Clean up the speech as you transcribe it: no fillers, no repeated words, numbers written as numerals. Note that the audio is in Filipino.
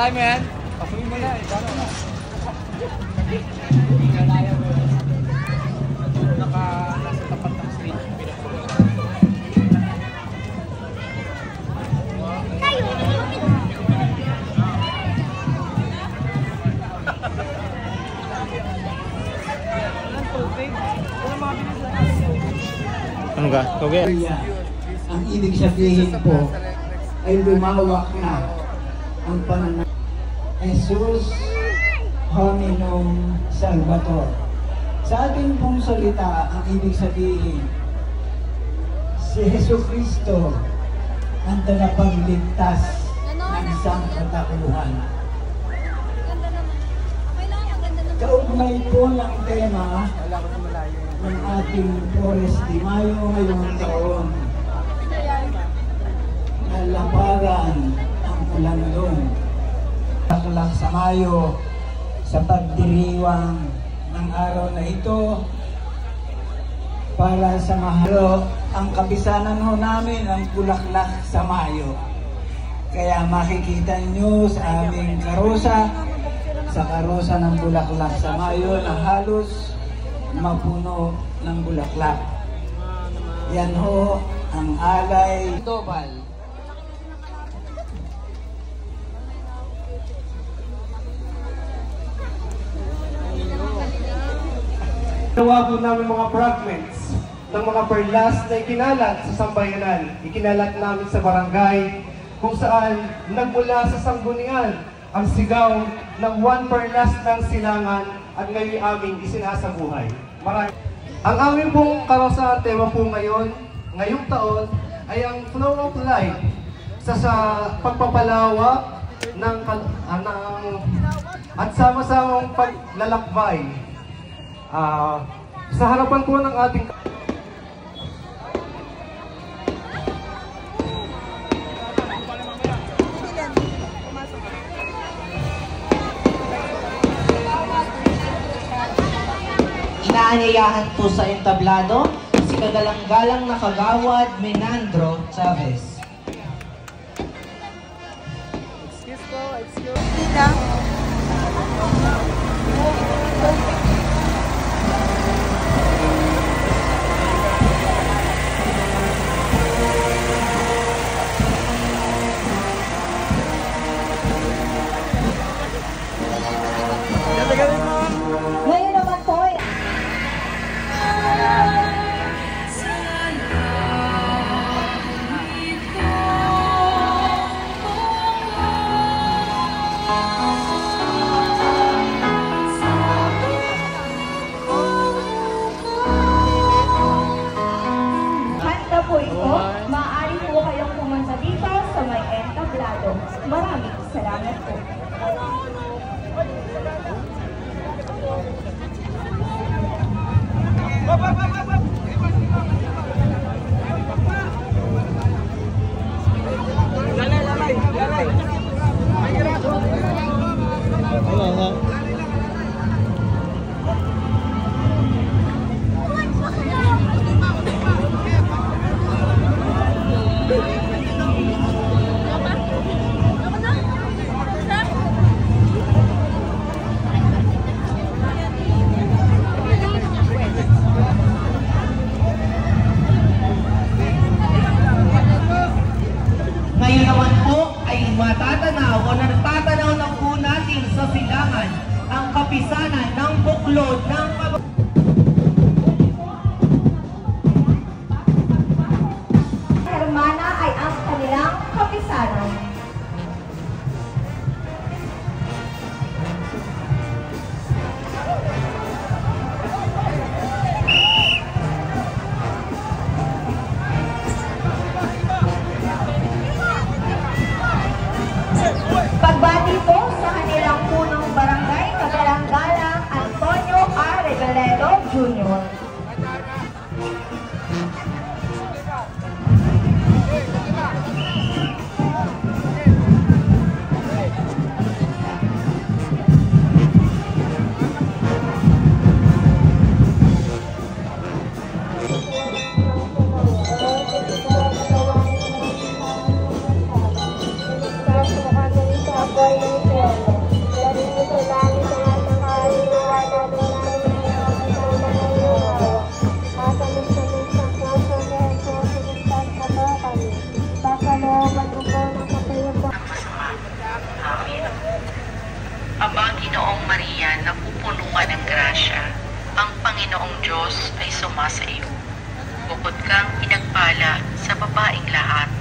Try mo yan. Pasunin mo na eh. Paano na? Nasa tapat ng stage. Ano ka? Tugay? Ang ibig sabihin po ay lumawak na ang pananaw. Jesus Hominum Salvator. Sa ating pong salita, ang ibig sabihin, si Jesu Cristo ang tagapagligtas ng sangkatauhan. Kaugnay po ng tema ng ating Flores de Mayo ngayong taon, na labaran ang ulandong. Pakulak sa Mayo sa pagdiriwang ng araw na ito para sa mahalo ang kapisanan ho namin ang Bulaklak sa Mayo. Kaya makikita nyo sa aming karosa, sa karosa ng Bulaklak sa Mayo na halos mapuno ng bulaklak. Yan ho ang alay Dobal. Ginawa po namin mga fragments ng mga perlas na ikinalat sa sambayanan. Ikinalat namin sa barangay kung saan nagmula sa sanggunian ang sigaw ng one perlas ng silangan at ngayon aming isinasabuhay. Ang aming pong karosa tema po ngayong taon ay ang flow of life sa pagpapalawak ng at sama-samang paglalakbay. Sa harapan po ng ating inaanyayahan po sa entablado si kagalang-galang na kagawad Menandro Chavez. Excuse po, excuse. Ngayon naman po ay handa po ito. Maaari po kayong pumunta dito sa may entablado. Maraming salamat po. Ngayon naman po ay matatanaw o natatanaw na po natin sa silangan ang kapisanan ng buklod ng Hermana ay ang kanilang kapisanan. Pagbati po sa kanilang punong barangay, kagalang-galang Antonio R. Regalero Jr. Panginoong Diyos ay sumasa iyo. Bukod kang pinagpala sa babaeng lahat